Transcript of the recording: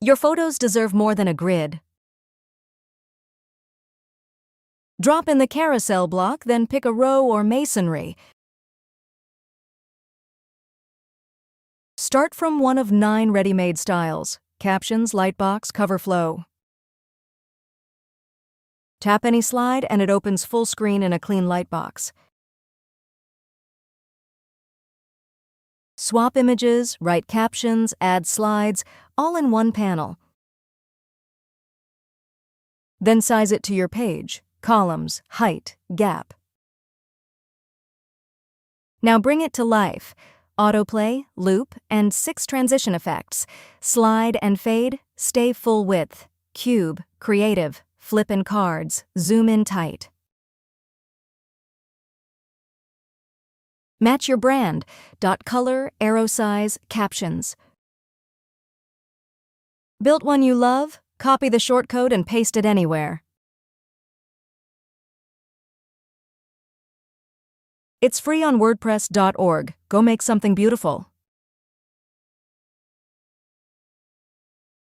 Your photos deserve more than a grid. Drop in the carousel block, then pick a row or masonry. Start from one of 9 ready-made styles: Captions, Lightbox, Coverflow. Tap any slide and it opens full screen in a clean Lightbox. Swap images, write captions, add slides, all in one panel. Then size it to your page: columns, height, gap. Now bring it to life: autoplay, loop, and 6 transition effects: slide and fade, stay full width, cube, creative, flip in cards, zoom in tight. Match your brand: color, arrow size, captions. Built one you love? Copy the shortcode and paste it anywhere. It's free on WordPress.org. Go make something beautiful.